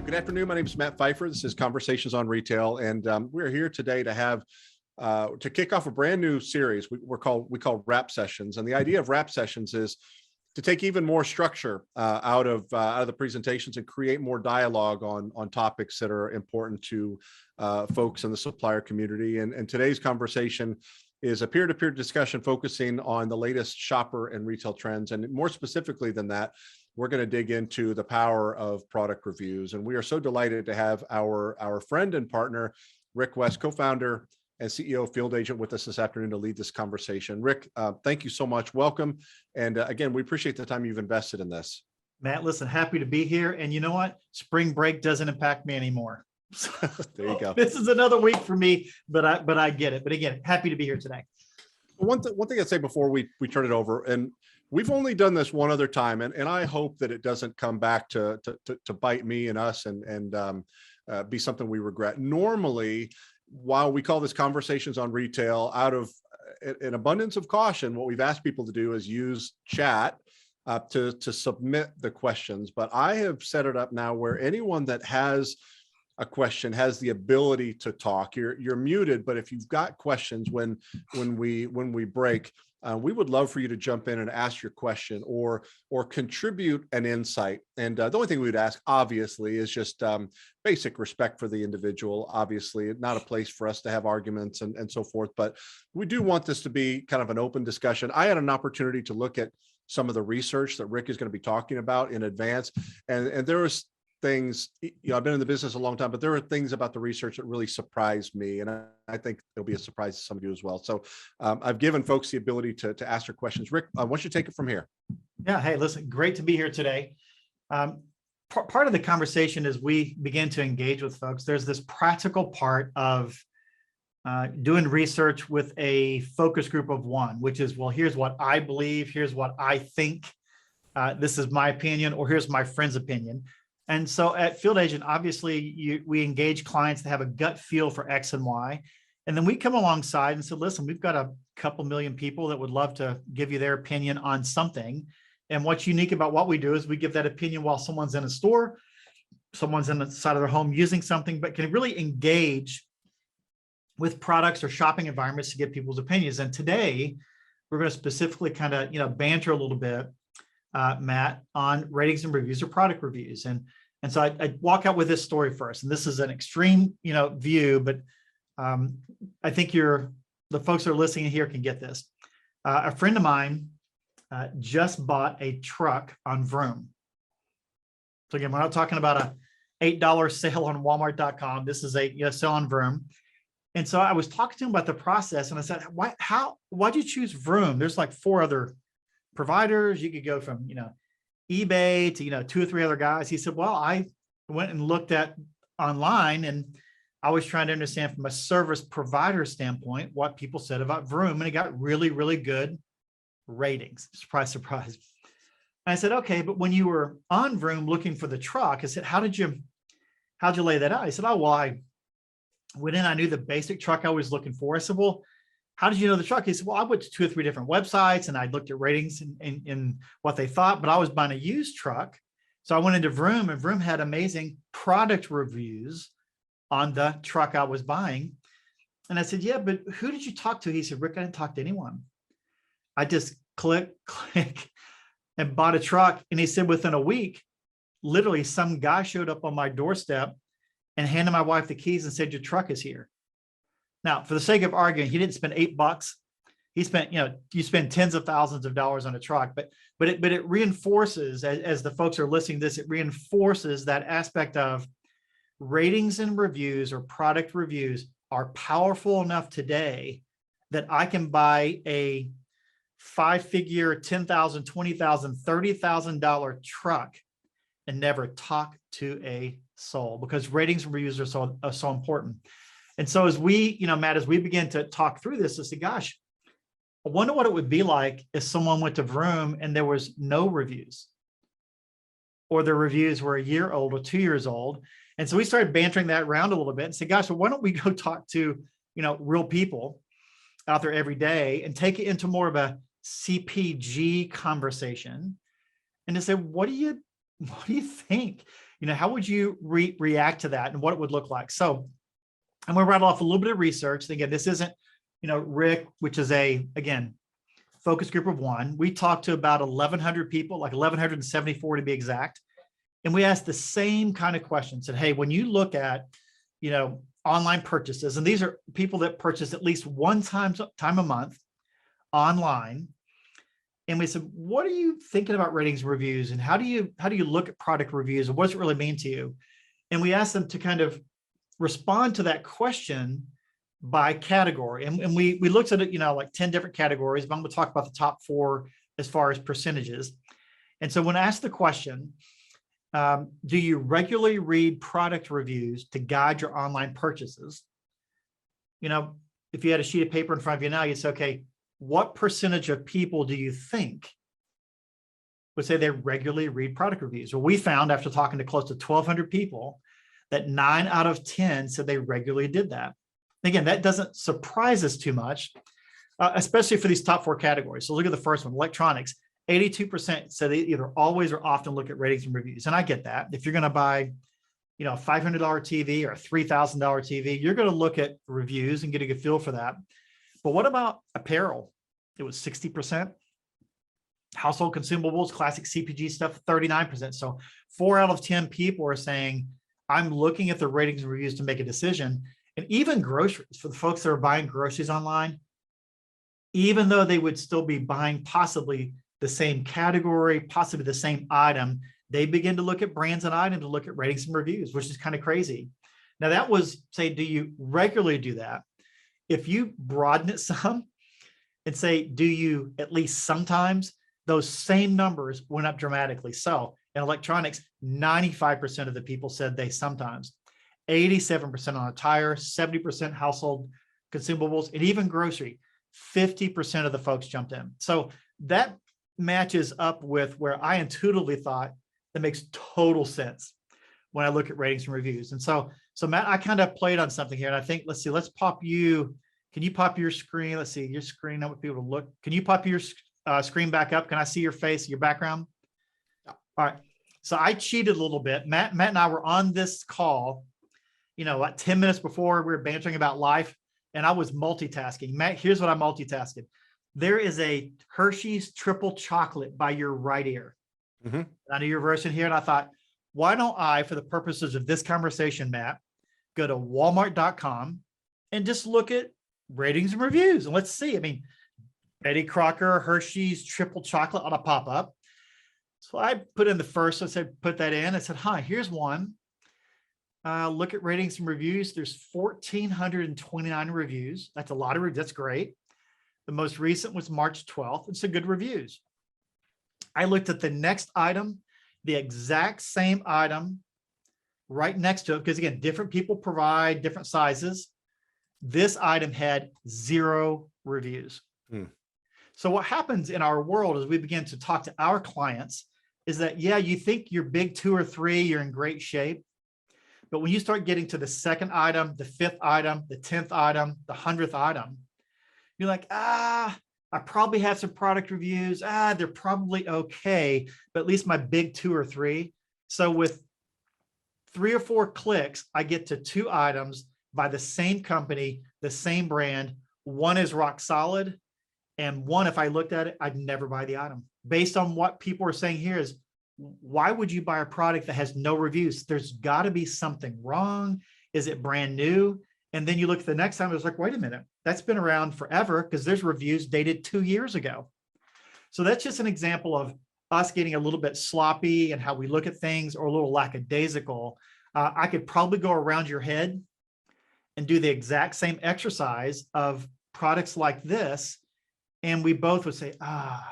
Good afternoon. My name is Matt Pfeiffer. This is Conversations on Retail, and we're here today to have to kick off a brand new series we call Wrap Sessions. And the idea of Wrap Sessions is to take even more structure out of the presentations and create more dialogue on topics that are important to folks in the supplier community. And today's conversation is a peer-to-peer discussion focusing on the latest shopper and retail trends. And more specifically than that, we're going to dig into the power of product reviews. And we are so delighted to have our friend and partner, Rick West, co-founder and CEO of Field Agent, with us this afternoon to lead this conversation. Rick, thank you so much. Welcome. And again, we appreciate the time you've invested in this. Matt, listen, happy to be here. And you know what? Spring break doesn't impact me anymore. There you go. This is another week for me, but I get it. But again, happy to be here today. One thing I'd say before we turn it over, and we've only done this one other time, and I hope that it doesn't come back to bite me and us and be something we regret. Normally, while we call this Conversations on Retail, out of an abundance of caution, what we've asked people to do is use chat to submit the questions. But I have set it up now where anyone that has a question has the ability to talk. You're muted, but if you've got questions when we break, we would love for you to jump in and ask your question or contribute an insight. And the only thing we would ask, obviously, is just basic respect for the individual. Obviously, not a place for us to have arguments and so forth, but we do want this to be kind of an open discussion. I had an opportunity to look at some of the research that Rick is going to be talking about in advance, and there was things, I've been in the business a long time, but there are things about the research that really surprised me. And I think it'll be a surprise to some of you as well. So I've given folks the ability to ask their questions. Rick, why don't you take it from here? Yeah. Hey, listen, great to be here today. Part of the conversation as we begin to engage with folks, there's this practical part of doing research with a focus group of one, which is, well, here's what I believe, here's what I think, this is my opinion, or here's my friend's opinion. And so at Field Agent, obviously, we engage clients that have a gut feel for X and Y. And then we come alongside and say, listen, we've got a couple million people that would love to give you their opinion on something. And what's unique about what we do is we give that opinion while someone's in a store, someone's in the side of their home using something, but can really engage with products or shopping environments to get people's opinions. And today, we're going to specifically kind of, banter a little bit, Matt, on ratings and reviews or product reviews. And so I walk out with this story first, and this is an extreme, view, but I think the folks that are listening here can get this. A friend of mine just bought a truck on Vroom. So again, we're not talking about a $8 sale on Walmart.com. This is a sale on Vroom. And so I was talking to him about the process, and I said, why'd you choose Vroom? There's like 4 other providers. You could go from, eBay to, 2 or 3 other guys. He said, well, I went and looked at online, and I was trying to understand from a service provider standpoint what people said about Vroom, and it got really, really good ratings. Surprise, surprise. And I said, okay, but when you were on Vroom looking for the truck, I said, how'd you lay that out? He said, oh, well, I went in, I knew the basic truck I was looking for. I said, well, how did you know the truck? He said, well, I went to 2 or 3 different websites and I looked at ratings and what they thought, but I was buying a used truck. So I went into Vroom, and Vroom had amazing product reviews on the truck I was buying. And I said, yeah, but who did you talk to? He said, Rick, I didn't talk to anyone. I just click, and bought a truck. And he said, within a week, literally some guy showed up on my doorstep and handed my wife the keys and said, your truck is here. Now, for the sake of arguing, he didn't spend $8. He spent, you spend tens of thousands of dollars on a truck, but it reinforces, as the folks are listening to this, it reinforces that aspect of ratings and reviews or product reviews are powerful enough today that I can buy a 5-figure, $10,000, $20,000, $30,000 truck and never talk to a soul, because ratings and reviews are so important. And so as we, Matt, as we begin to talk through this, I said, gosh, I wonder what it would be like if someone went to Vroom and there was no reviews, or the reviews were a year old or 2 years old. And so we started bantering that around a little bit and said, gosh, well, why don't we go talk to, real people out there every day and take it into more of a CPG conversation and to say, what do you think? how would you react to that and what it would look like? So I'm going to rattle off a little bit of research. Again, this isn't, Rick, which is again, focus group of one. We talked to about 1,100 people, like 1,174 to be exact. And we asked the same kind of questions. Said, hey, when you look at, online purchases, and these are people that purchase at least one time a month online. And we said, what are you thinking about ratings and reviews? And how do you look at product reviews? And what does it really mean to you? And we asked them to kind of respond to that question by category. And we looked at it, like 10 different categories, but I'm going to talk about the top 4 as far as percentages. And so when asked the question, do you regularly read product reviews to guide your online purchases? If you had a sheet of paper in front of you now, you'd say, okay, what percentage of people do you think would say they regularly read product reviews? Well, we found after talking to close to 1,200 people that 9 out of 10 said they regularly did that. Again, that doesn't surprise us too much, especially for these top 4 categories. So look at the first one, electronics. 82% said they either always or often look at ratings and reviews. And I get that. If you're going to buy, a $500 TV or a $3,000 TV, you're going to look at reviews and get a good feel for that. But what about apparel? It was 60%. Household consumables, classic CPG stuff, 39%. So 4 out of 10 people are saying, I'm looking at the ratings and reviews to make a decision. And even groceries, for the folks that are buying groceries online, even though they would still be buying possibly the same category, possibly the same item, they begin to look at brands and items to look at ratings and reviews, which is kind of crazy. Now that was, say, do you regularly do that? If you broaden it some and say, do you at least sometimes, those same numbers went up dramatically. So in electronics, 95% of the people said they sometimes, 87% on a tire, 70% household consumables, and even grocery, 50% of the folks jumped in. So that matches up with where I intuitively thought that makes total sense when I look at ratings and reviews. And so Matt, I kind of played on something here, and I think, let's see, let's pop you. Can you pop your screen? Let's see your screen. I want people to look. Can you pop your screen back up? Can I see your face, your background? Yeah. All right. So I cheated a little bit. Matt and I were on this call, like 10 minutes before we were bantering about life, and I was multitasking. Matt, here's what I multitasking. There is a Hershey's triple chocolate by your right ear. Mm-hmm. I know your version here. And I thought, why don't I, for the purposes of this conversation, Matt, go to walmart.com and just look at ratings and reviews. And let's see. I mean, Betty Crocker, Hershey's triple chocolate ought to pop up. So I put in the first, I said, put that in. I said, hi, here's one. Look at ratings and reviews. There's 1,429 reviews. That's a lot of reviews. That's great. The most recent was March 12th. It's some good reviews. I looked at the next item, the exact same item right next to it, because again, different people provide different sizes. This item had 0 reviews. So what happens in our world as we begin to talk to our clients is that, yeah, you think you're big 2 or 3, you're in great shape. But when you start getting to the second item, the 5th item, the 10th item, the 100th item, you're like, I probably have some product reviews. They're probably okay, but at least my big 2 or 3. So with 3 or 4 clicks, I get to 2 items by the same company, the same brand. One is rock solid. And one, if I looked at it, I'd never buy the item. Based on what people are saying here is, why would you buy a product that has no reviews? There's got to be something wrong. Is it brand new? And then you look at the next time, it's like, wait a minute, that's been around forever because there's reviews dated 2 years ago. So that's just an example of us getting a little bit sloppy and how we look at things, or a little lackadaisical. I could probably go around your head and do the exact same exercise of products like this. And we both would say, I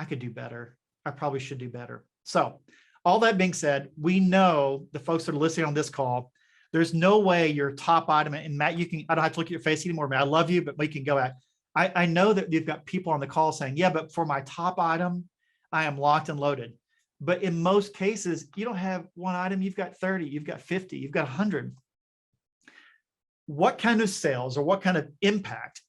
could do better. I probably should do better. So all that being said, we know the folks that are listening on this call, there's no way your top item, and Matt, I don't have to look at your face anymore, Matt, I love you, but we can go at, I know that you've got people on the call saying, yeah, but for my top item, I am locked and loaded. But in most cases, you don't have one item, you've got 30, you've got 50, you've got 100. What kind of sales or what kind of impact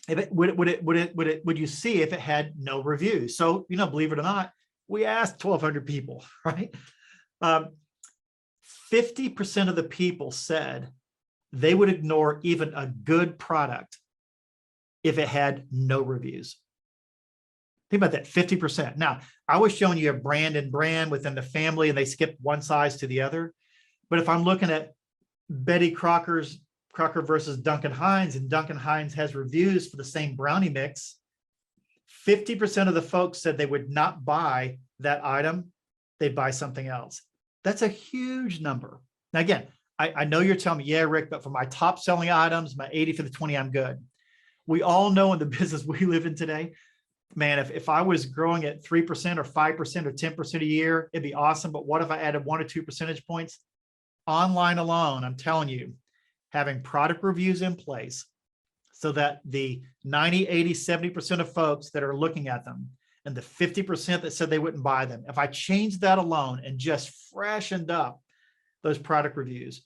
would you see if it had no reviews? So, believe it or not, we asked 1,200 people, right? 50% of the people said they would ignore even a good product if it had no reviews. Think about that, 50%. Now, I was showing you a brand and brand within the family, and they skipped one size to the other. But if I'm looking at Betty Crocker versus Duncan Hines, and Duncan Hines has reviews for the same brownie mix, 50% of the folks said they would not buy that item. They'd buy something else. That's a huge number. Now, again, I know you're telling me, yeah, Rick, but for my top selling items, my 80 for the 20, I'm good. We all know in the business we live in today, man, if I was growing at 3% or 5% or 10% a year, it'd be awesome. But what if I added 1 or 2 percentage points? Online alone, I'm telling you, having product reviews in place so that the 90, 80, 70% of folks that are looking at them and the 50% that said they wouldn't buy them, if I changed that alone and just freshened up those product reviews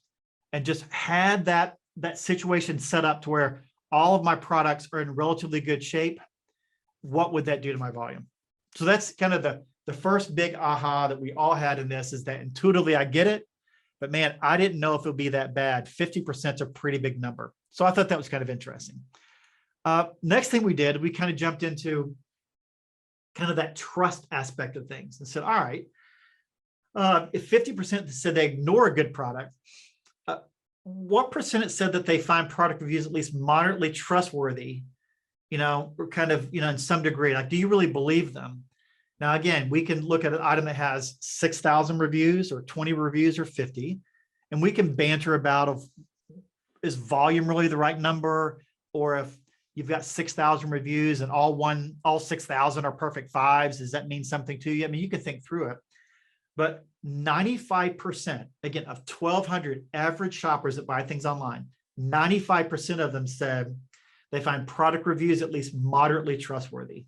and just had that situation set up to where all of my products are in relatively good shape, what would that do to my volume? So that's kind of the first big aha that we all had in this, is that intuitively I get it, but man, I didn't know if it would be that bad. 50% is a pretty big number. So I thought that was kind of interesting. Next thing we did, we kind of jumped into kind of that trust aspect of things and said, all right, if 50% said they ignore a good product, what percentage said that they find product reviews at least moderately trustworthy, or kind of, in some degree, like, do you really believe them? Now, again, we can look at an item that has 6,000 reviews or 20 reviews or 50, and we can banter about is volume really the right number? Or if you've got 6,000 reviews and all 6,000 are perfect fives, does that mean something to you? I mean, you can think through it, but 95%, again, of 1,200 average shoppers that buy things online, 95% of them said they find product reviews at least moderately trustworthy.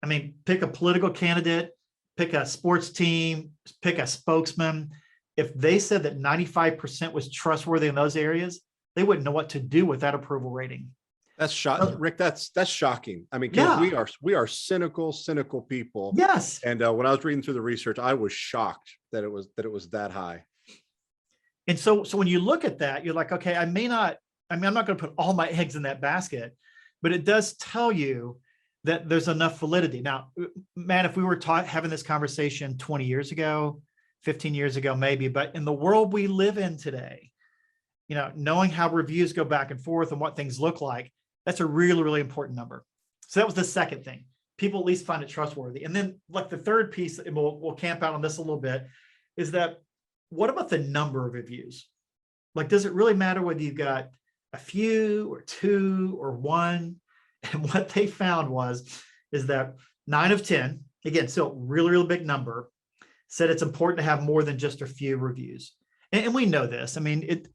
I mean, pick a political candidate, pick a sports team, pick a spokesman. If they said that 95% was trustworthy in those areas, they wouldn't know what to do with that approval rating. That's shocking, Rick. That's shocking. I mean, because we are cynical people. Yes. And when I was reading through the research, I was shocked that it was that high. And so when you look at that, you're like, okay, I'm not going to put all my eggs in that basket, but it does tell you that there's enough validity. Now, man, if we were having this conversation 20 years ago, 15 years ago, maybe, but in the world we live in today, knowing how reviews go back and forth and what things look like, that's a really, really important number. So that was the second thing. People at least find it trustworthy. And then like the third piece, and we'll camp out on this a little bit, is that what about the number of reviews? Like, does it really matter whether you've got a few or 2 or 1? And what they found is that 9 of 10, again, still really, really big number, said it's important to have more than just a few reviews. And we know this. I mean,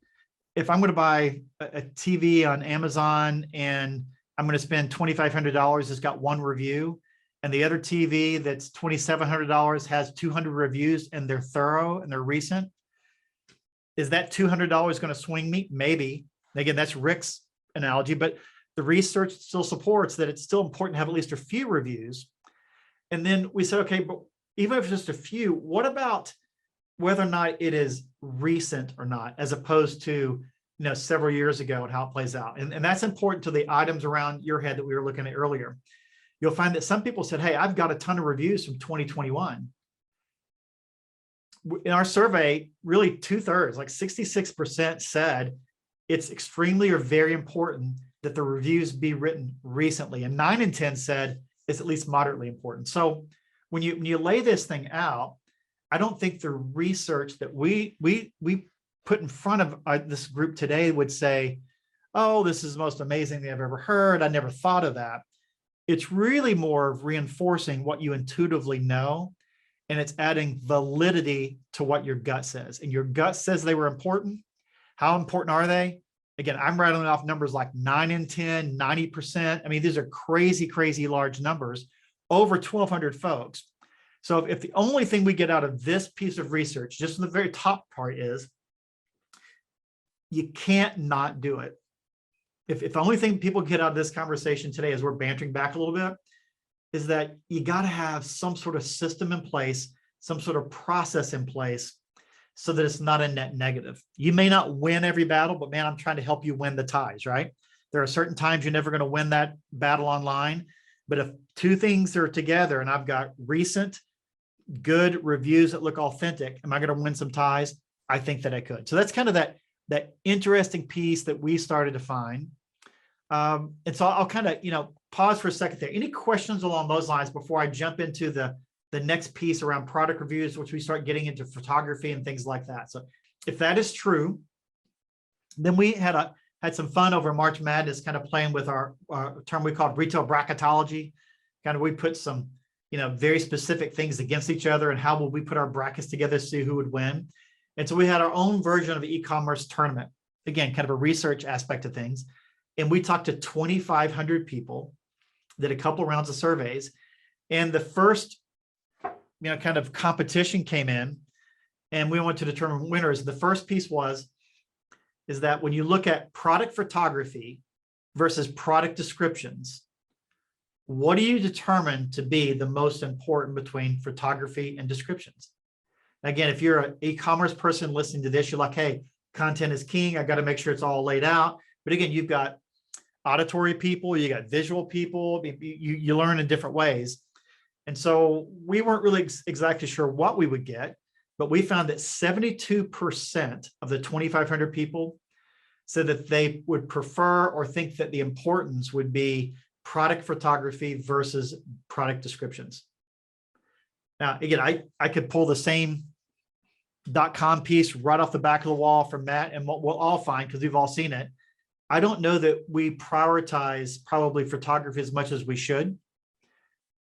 if I'm going to buy a TV on Amazon and I'm going to spend $2,500, it's got 1 review, and the other TV that's $2,700 has 200 reviews and they're thorough and they're recent, is that $200 going to swing me? Maybe. Again, that's Rick's analogy, but the research still supports that it's still important to have at least a few reviews. And then we said, okay, but even if it's just a few, what about whether or not it is recent or not, as opposed to, several years ago and how it plays out. And that's important to the items around your head that we were looking at earlier. You'll find that some people said, hey, I've got a ton of reviews from 2021. In our survey, really 2/3, like 66% said it's extremely or very important that the reviews be written recently. And 9 in 10 said it's at least moderately important. So when you lay this thing out, I don't think the research that we put in front of this group today would say, oh, this is the most amazing thing I've ever heard. I never thought of that. It's really more of reinforcing what you intuitively know, and it's adding validity to what your gut says. And your gut says they were important. How important are they? Again, I'm rattling off numbers like 9 in 10, 90%. I mean, these are crazy, crazy large numbers, over 1,200 folks. So if the only thing we get out of this piece of research, just in the very top part, is you can't not do it. If the only thing people get out of this conversation today, as we're bantering back a little bit, is that you got to have some sort of system in place some sort of process in place so that it's not a net negative. You may not win every battle, but man, I'm trying to help you win the ties, right? There are certain times you're never going to win that battle online, but if two things are together and I've got recent good reviews that look authentic, am I going to win some ties? I think that I could. So that's kind of that interesting piece that we started to find. And so I'll kind of, pause for a second there. Any questions along those lines before I jump into the next piece around product reviews, which we start getting into photography and things like that. So if that is true, then we had some fun over March Madness, kind of playing with our term we called retail bracketology. Kind of we put some, very specific things against each other and how will we put our brackets together to see who would win. And so we had our own version of an e-commerce tournament. Again, kind of a research aspect of things. And we talked to 2,500 people, did a couple rounds of surveys. And the first, kind of competition came in and we wanted to determine winners. The first piece is that when you look at product photography versus product descriptions, what do you determine to be the most important between photography and descriptions? Again, if you're an e-commerce person listening to this, you're like, hey, content is king. I got to make sure it's all laid out. But again, you've got auditory people, you got visual people, you learn in different ways. And so we weren't really exactly sure what we would get, but we found that 72% of the 2,500 people said that they would prefer or think that the importance would be product photography versus product descriptions. Now, again, I could pull the same .com piece right off the back of the wall from Matt, and we'll all find, because we've all seen it. I don't know that we prioritize probably photography as much as we should.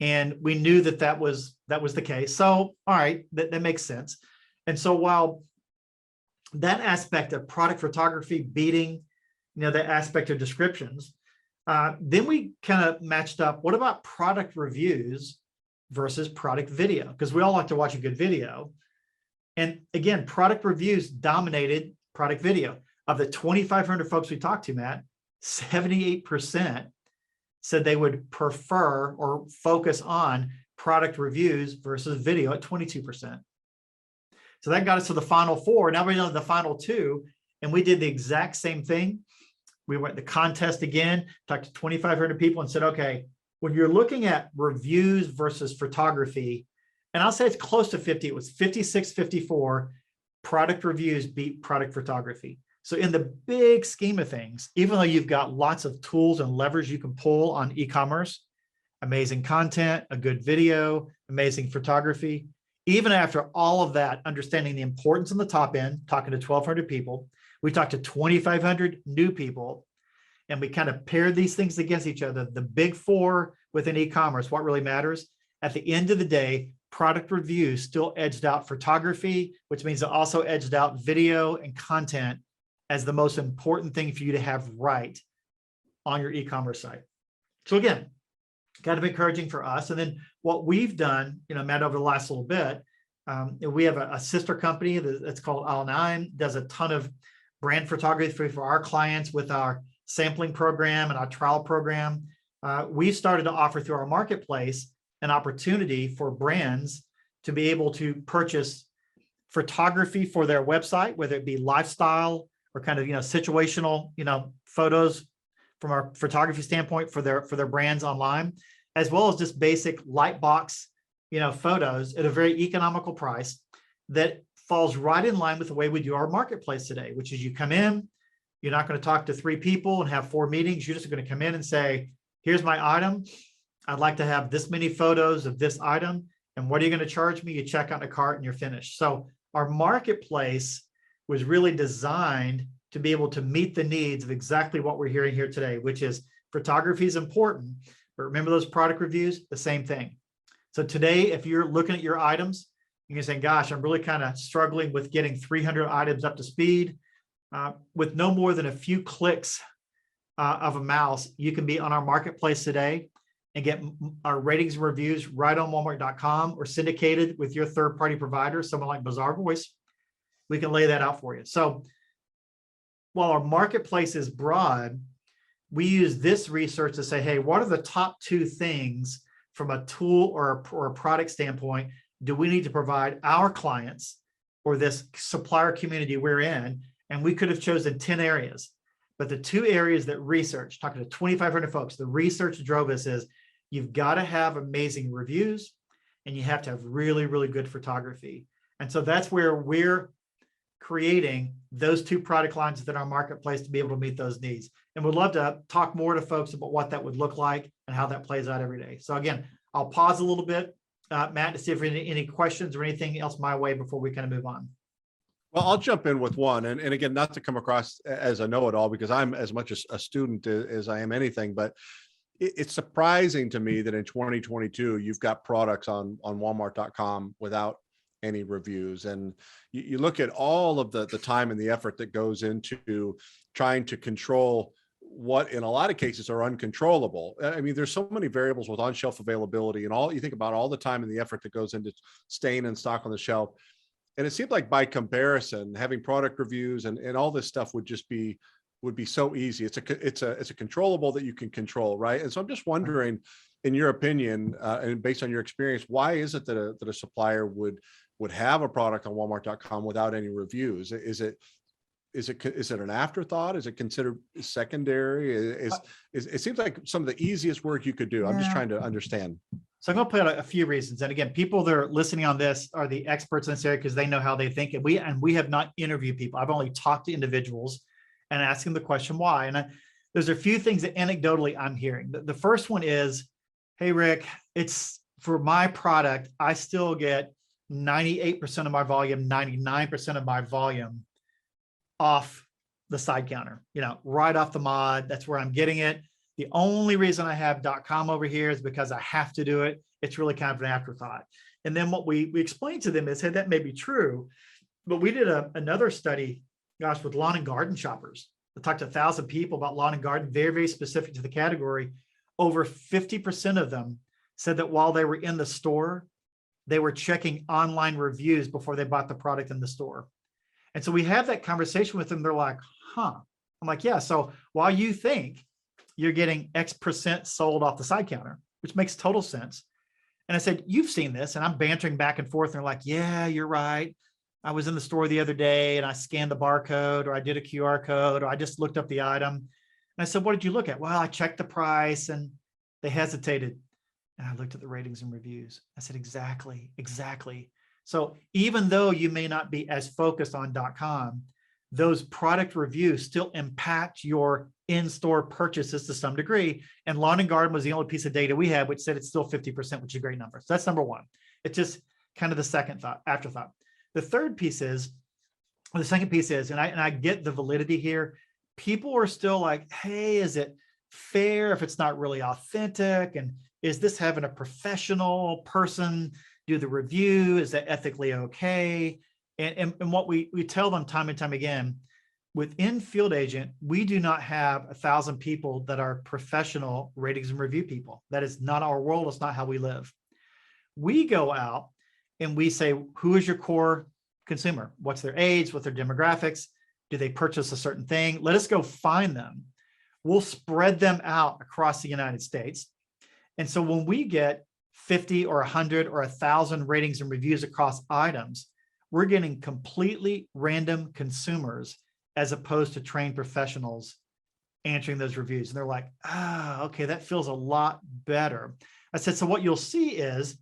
And we knew that was the case. So, all right, that makes sense. And so while that aspect of product photography beating, that aspect of descriptions, then we kind of matched up, what about product reviews versus product video? Because we all like to watch a good video. And again, product reviews dominated product video. Of the 2,500 folks we talked to, Matt, 78% said they would prefer or focus on product reviews versus video at 22%. So that got us to the final four. Now we're on the final two, and we did the exact same thing. We went to the contest again, talked to 2,500 people and said, okay, when you're looking at reviews versus photography, and I'll say it's close to 50, it was 56, 54, product reviews beat product photography. So in the big scheme of things, even though you've got lots of tools and levers you can pull on e-commerce, amazing content, a good video, amazing photography, even after all of that, understanding the importance on the top end, talking to 1,200 people, we talked to 2,500 new people, and we kind of paired these things against each other. The big four within e-commerce, what really matters? At the end of the day, product reviews still edged out photography, which means it also edged out video and content as the most important thing for you to have right on your e-commerce site. So again, kind of encouraging for us. And then what we've done, Matt, over the last little bit, we have a sister company that's called All9, does a ton of brand photography for our clients with our sampling program and our trial program. We started to offer through our marketplace an opportunity for brands to be able to purchase photography for their website, whether it be lifestyle or kind of, situational, photos from our photography standpoint for their brands online, as well as just basic light box, photos at a very economical price that falls right in line with the way we do our marketplace today, which is you come in, you're not going to talk to 3 people and have 4 meetings. You're just going to come in and say, here's my item. I'd like to have this many photos of this item. And what are you going to charge me? You check out the cart and you're finished. So our marketplace was really designed to be able to meet the needs of exactly what we're hearing here today, which is photography is important, but remember those product reviews, the same thing. So today, if you're looking at your items, you're saying, gosh, I'm really kind of struggling with getting 300 items up to speed. With no more than a few clicks of a mouse, you can be on our marketplace today and get our ratings and reviews right on Walmart.com or syndicated with your third-party provider, someone like Bazaar Voice. We can lay that out for you. So while our marketplace is broad, we use this research to say, hey, what are the top 2 things from a tool or a product standpoint do we need to provide our clients or this supplier community we're in? And we could have chosen 10 areas, but the 2 areas that research, talking to 2,500 folks, the research drove us is you've got to have amazing reviews and you have to have really, really good photography. And so that's where we're creating those 2 product lines within our marketplace to be able to meet those needs. And we'd love to talk more to folks about what that would look like and how that plays out every day. So again, I'll pause a little bit, Matt, to see if any questions or anything else my way before we kind of move on. Well, I'll jump in with one. And again, not to come across as a know-it-all, because I'm as much a student as I am anything, but it's surprising to me that in 2022, you've got products on Walmart.com without any reviews. And you look at all of the time and the effort that goes into trying to control what in a lot of cases are uncontrollable. I mean, there's so many variables with on-shelf availability and all, you think about all the time and the effort that goes into staying in stock on the shelf. And it seemed like by comparison, having product reviews and all this stuff would be so easy. It's a controllable that you can control, right? And so I'm just wondering, in your opinion, and based on your experience, why is it that a supplier would have a product on Walmart.com without any reviews? Is it an afterthought? Is it considered secondary? It seems like some of the easiest work you could do. I'm just trying to understand. So I'm going to put out a few reasons. And again, people that are listening on this are the experts in this area because they know how they think. And we have not interviewed people. I've only talked to individuals and asked them the question why. And there's a few things that anecdotally I'm hearing. The first one is, hey, Rick, it's for my product, I still get 98% of my volume, 99% of my volume off the side counter, right off the mod. That's where I'm getting it. The only reason I have .com over here is because I have to do it. It's really kind of an afterthought. And then what we explained to them is, hey, that may be true, but we did another study, gosh, with lawn and garden shoppers. I talked to 1,000 people about lawn and garden, very, very specific to the category. Over 50% of them said that while they were in the store, they were checking online reviews before they bought the product in the store. And so we have that conversation with them. They're like, huh. I'm like, yeah. So while you think you're getting X% sold off the side counter, which makes total sense. And I said, you've seen this. And I'm bantering back and forth. And they're like, yeah, you're right. I was in the store the other day and I scanned the barcode, or I did a QR code, or I just looked up the item. And I said, what did you look at? Well, I checked the price. And they hesitated. And I looked at the ratings and reviews. I said, exactly, exactly. So even though you may not be as focused on .com, those product reviews still impact your in-store purchases to some degree. And lawn and garden was the only piece of data we had, which said it's still 50%, which is a great number. So that's number one. It's just kind of the second thought, afterthought. The second piece is, and I get the validity here. People are still like, hey, is it fair if it's not really authentic? And is this having a professional person do the review? Is that ethically okay? And what we tell them time and time again, within Field Agent, we do not have 1,000 people that are professional ratings and review people. That is not our world. It's not how we live. We go out and we say, who is your core consumer? What's their age? What's their demographics? Do they purchase a certain thing? Let us go find them. We'll spread them out across the United States. And so when we get 50 or 100 or 1,000 ratings and reviews across items, we're getting completely random consumers as opposed to trained professionals answering those reviews. And they're like, okay, that feels a lot better. I said, so what you'll see is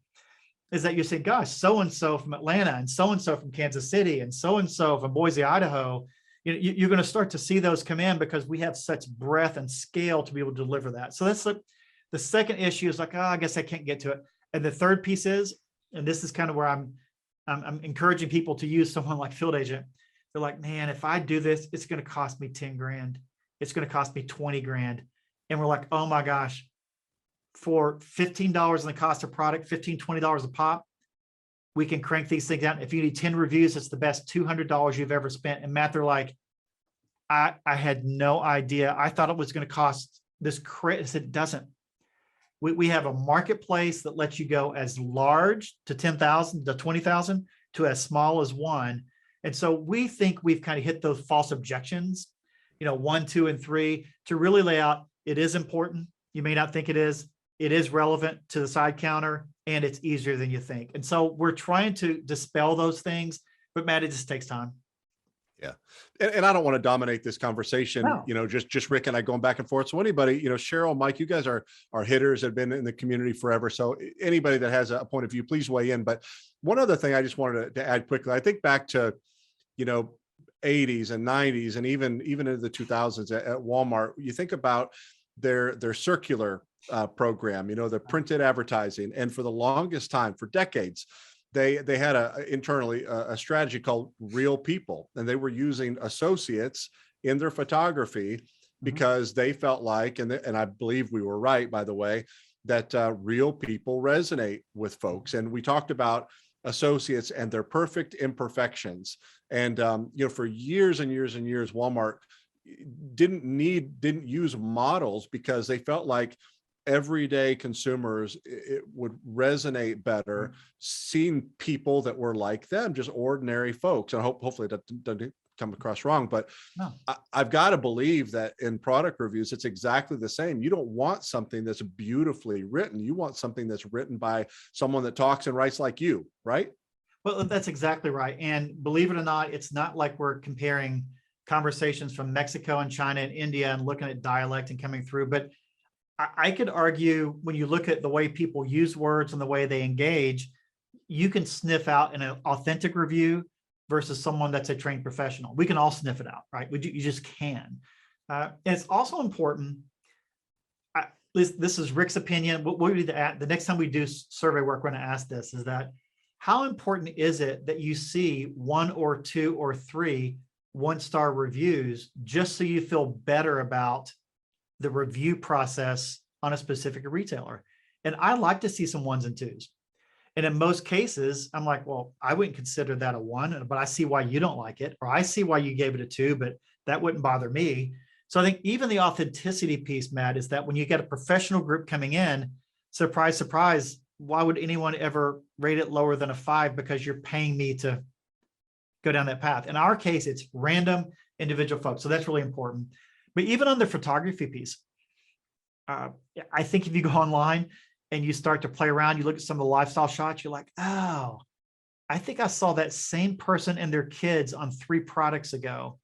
that you say, gosh, so-and-so from Atlanta and so-and-so from Kansas City and so-and-so from Boise, Idaho, you're going to start to see those come in because we have such breadth and scale to be able to deliver that. So that's the second issue is like, I guess I can't get to it. And the third piece is, and this is kind of where I'm encouraging people to use someone like Field Agent. They're like, man, if I do this, it's going to cost me 10 grand. It's going to cost me 20 grand. And we're like, oh my gosh, for $15 in the cost of product, $15, $20 a pop, we can crank these things out. If you need 10 reviews, it's the best $200 you've ever spent. And Matt, they're like, I had no idea. I thought it was going to cost this crazy. It doesn't. We have a marketplace that lets you go as large to 10,000 to 20,000 to as small as 1. And so we think we've kind of hit those false objections, 1, 2, and 3 to really lay out. It is important. You may not think it is. it is relevant to the side counter, and it's easier than you think. And so we're trying to dispel those things, but Matt, it just takes time. Yeah. And I don't want to dominate this conversation, No. just Rick and I going back and forth. So anybody, Cheryl, Mike, you guys are hitters, have been in the community forever. So anybody that has a point of view, please weigh in. But one other thing I just wanted to add quickly, I think back to, 80s and 90s, and even into the 2000s at Walmart, you think about their circular program, the printed advertising. And for the longest time, for decades, they had internally a strategy called Real People, and they were using associates in their photography because they felt like, and I believe we were right, by the way, that real people resonate with folks. And we talked about associates and their perfect imperfections. And for years and years and years, Walmart didn't use models because they felt like everyday consumers, it would resonate better seeing people that were like them, just ordinary folks. And hopefully that doesn't come across wrong, but No. I've got to believe that in product reviews, it's exactly the same. You don't want something that's beautifully written. You want something that's written by someone that talks and writes like you, right? Well, that's exactly right. And believe it or not, it's not like we're comparing conversations from Mexico and China and India and looking at dialect and coming through. But I could argue when you look at the way people use words and the way they engage, you can sniff out an authentic review versus someone that's a trained professional. We can all sniff it out, right? You just can. And it's also important, this is Rick's opinion. What we the next time we do survey work, we're going to ask this, is that how important is it that you see 1 or 2 or 3 one-star reviews just so you feel better about the review process on a specific retailer? And I like to see some 1s and 2s. And in most cases, I'm like, well, I wouldn't consider that a 1, but I see why you don't like it, or I see why you gave it a 2, but that wouldn't bother me. So I think even the authenticity piece, Matt, is that when you get a professional group coming in, surprise, surprise, why would anyone ever rate it lower than a 5 because you're paying me to go down that path? In our case, it's random individual folks. So that's really important. But even on the photography piece, I think if you go online and you start to play around, you look at some of the lifestyle shots, you're like, oh, I think I saw that same person and their kids on 3 products ago.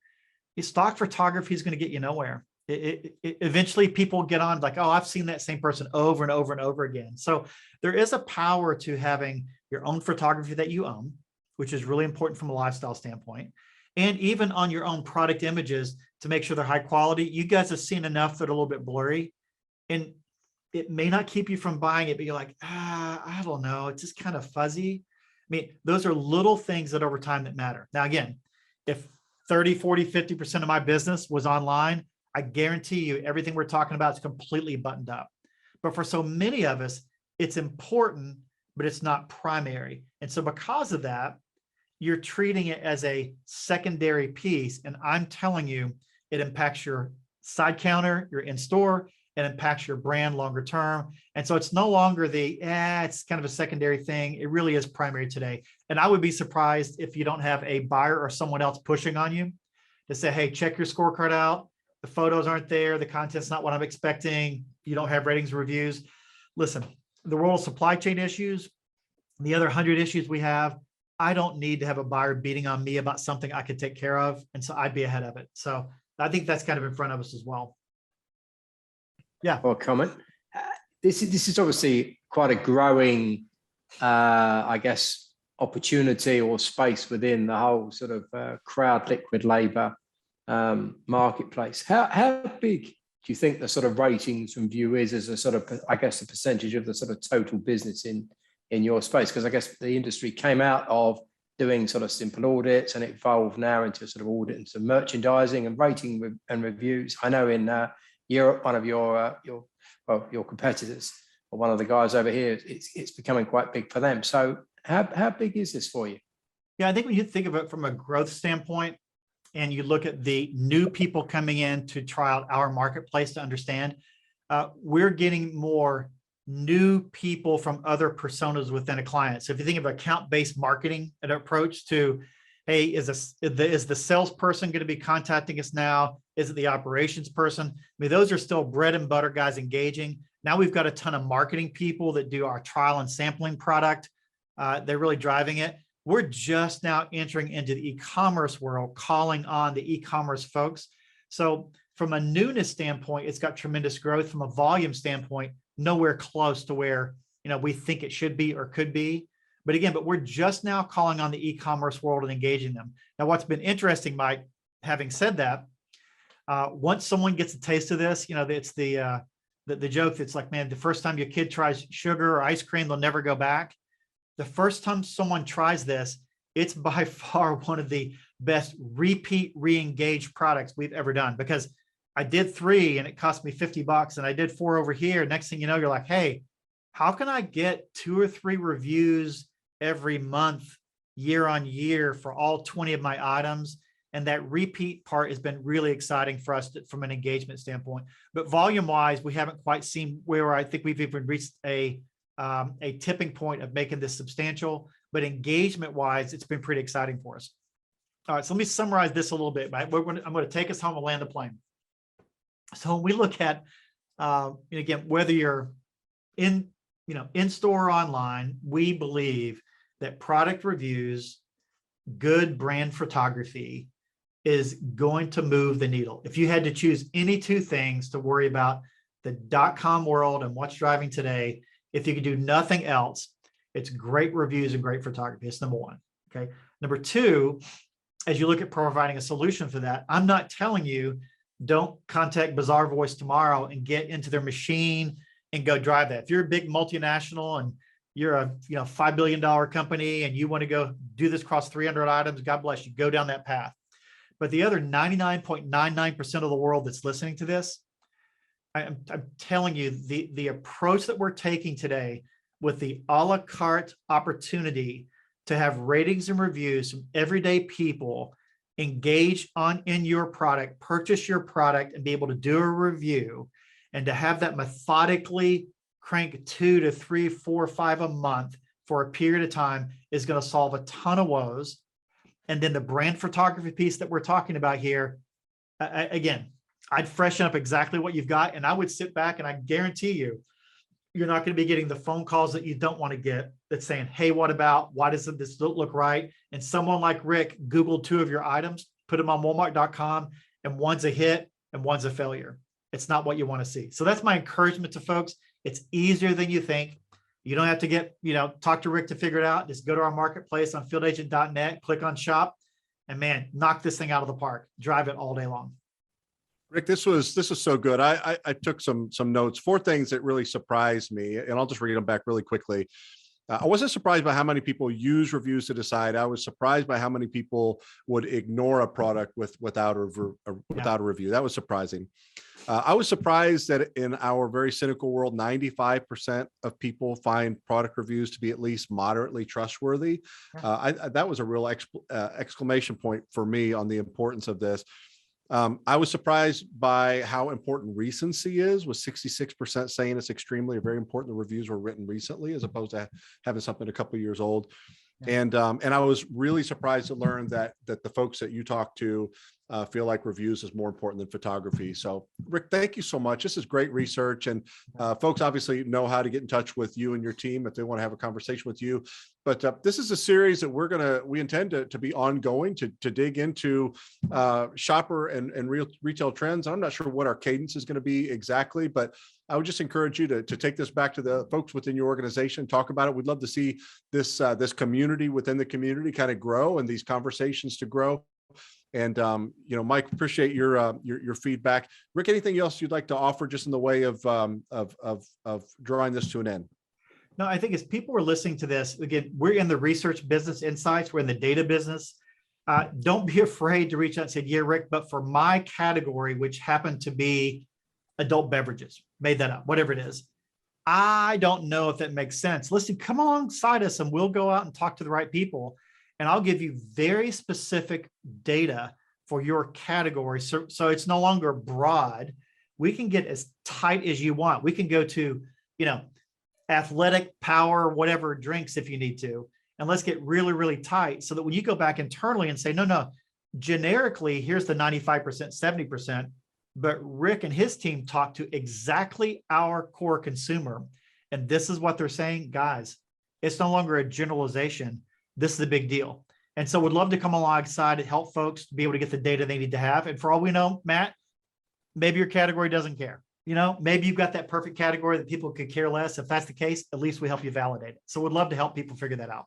Your stock photography is going to get you nowhere. Eventually people get on like, oh, I've seen that same person over and over and over again. So there is a power to having your own photography that you own, which is really important from a lifestyle standpoint. And even on your own product images to make sure they're high quality. You guys have seen enough that are a little bit blurry, and it may not keep you from buying it, but you're like, I don't know, it's just kind of fuzzy. I mean, those are little things that over time that matter. Now, again, if 30, 40, 50% of my business was online, I guarantee you everything we're talking about is completely buttoned up. But for so many of us, it's important, but it's not primary. And so because of that, you're treating it as a secondary piece. And I'm telling you, it impacts your side counter, your in-store, it impacts your brand longer term. And so it's no longer it's kind of a secondary thing. It really is primary today. And I would be surprised if you don't have a buyer or someone else pushing on you to say, hey, check your scorecard out. The photos aren't there. The content's not what I'm expecting. You don't have ratings and reviews. Listen, the world of supply chain issues, the other 100 issues we have, I don't need to have a buyer beating on me about something I could take care of. And so I'd be ahead of it. So I think that's kind of in front of us as well. Yeah. Or comment. This is obviously quite a growing, I guess, opportunity or space within the whole sort of crowd liquid labor marketplace. How big do you think the sort of ratings and view is as a sort of, I guess, the percentage of the sort of total business in your space? Because I guess the industry came out of doing sort of simple audits and it evolved now into sort of audit and some merchandising and rating and reviews. I know in Europe, one of your competitors or one of the guys over here, it's becoming quite big for them. So how big is this for you? Yeah, I think when you think of it from a growth standpoint and you look at the new people coming in to try out our marketplace to understand, we're getting more new people from other personas within a client. So if you think of account-based marketing, an approach to, hey, is the salesperson going to be contacting us now? Is it the operations person? I mean, those are still bread and butter guys engaging. Now we've got a ton of marketing people that do our trial and sampling product. They're really driving it. We're just now entering into the e-commerce world, calling on the e-commerce folks. So from a newness standpoint, it's got tremendous growth. From a volume standpoint, nowhere close to where we think it should be or could be. But we're just now calling on the e-commerce world and engaging them. Now, what's been interesting, Mike, having said that, once someone gets a taste of this, it's the joke that's like, man, the first time your kid tries sugar or ice cream, they'll never go back. The first time someone tries this, it's by far one of the best repeat re-engaged products we've ever done, because I did 3 and it cost me $50 and I did 4 over here. Next thing you know, you're like, hey, how can I get 2 or 3 reviews every month, year on year for all 20 of my items? And that repeat part has been really exciting for us from an engagement standpoint. But volume wise, we haven't quite seen where I think we've even reached a tipping point of making this substantial, but engagement wise, it's been pretty exciting for us. All right, so let me summarize this a little bit. I'm going to take us home and land the plane. So when we look at, again, whether you're in store or online, we believe that product reviews, good brand photography is going to move the needle. If you had to choose any 2 things to worry about the .com world and what's driving today, if you could do nothing else, it's great reviews and great photography. It's number 1. Okay. Number 2, as you look at providing a solution for that, I'm not telling you don't contact Bazaar Voice tomorrow and get into their machine and go drive that. If you're a big multinational and you're a $5 billion company and you want to go do this across 300 items, God bless you, go down that path. But the other 99.99% of the world that's listening to this, I'm telling you, the approach that we're taking today with the a la carte opportunity to have ratings and reviews from everyday people engage in your product, purchase your product, and be able to do a review, and to have that methodically crank 2 to 3, 4, 5 a month for a period of time is going to solve a ton of woes. And then the brand photography piece that we're talking about here, again, I'd freshen up exactly what you've got, and I would sit back and I guarantee you're not going to be getting the phone calls that you don't want to get that's saying, hey, what about, why doesn't this look right? And someone like Rick Googled 2 of your items, put them on Walmart.com, and one's a hit and one's a failure. It's not what you want to see. So that's my encouragement to folks. It's easier than you think. You don't have to talk to Rick to figure it out. Just go to our marketplace on fieldagent.net, click on shop, and man, knock this thing out of the park. Drive it all day long. Rick, this was so good. I took some notes, 4 things that really surprised me, and I'll just read them back really quickly. I wasn't surprised by how many people use reviews to decide. I was surprised by how many people would ignore a product without a review. That was surprising. I was surprised that in our very cynical world, 95% of people find product reviews to be at least moderately trustworthy. That was a real exclamation point for me on the importance of this. I was surprised by how important recency is, with 66% saying it's extremely very important the reviews were written recently, as opposed to having something a couple of years old. Yeah. And I was really surprised to learn that the folks that you talk to feel like reviews is more important than photography. So Rick, thank you so much. This is great research, and folks obviously know how to get in touch with you and your team if they want to have a conversation with you. But this is a series that we intend to be ongoing, to dig into shopper and real retail trends. I'm not sure what our cadence is going to be exactly, but I would just encourage you to take this back to the folks within your organization, talk about it. We'd love to see this community within the community kind of grow, and these conversations to grow. And Mike, appreciate your feedback. Rick, anything else you'd like to offer just in the way of drawing this to an end? No, I think as people are listening to this, again, we're in the research business insights, we're in the data business. Don't be afraid to reach out and say, yeah, Rick, but for my category, which happened to be adult beverages, made that up, whatever it is, I don't know if that makes sense. Listen, come alongside us and we'll go out and talk to the right people. And I'll give you very specific data for your category. So it's no longer broad. We can get as tight as you want. We can go to, athletic power, whatever drinks if you need to. And let's get really, really tight so that when you go back internally and say, no, generically, here's the 95%, 70%, but Rick and his team talked to exactly our core consumer. And this is what they're saying, guys, it's no longer a generalization. This is a big deal. And so would love to come alongside and help folks to be able to get the data they need to have. And for all we know, Matt, maybe your category doesn't care. Maybe you've got that perfect category that people could care less. If that's the case, at least we help you validate it. So we'd love to help people figure that out.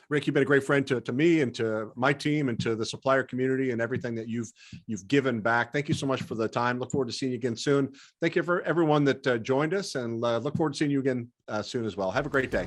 Rick, you've been a great friend to me and to my team and to the supplier community and everything that you've given back. Thank you so much for the time. Look forward to seeing you again soon. Thank you for everyone that joined us, and look forward to seeing you again soon as well. Have a great day.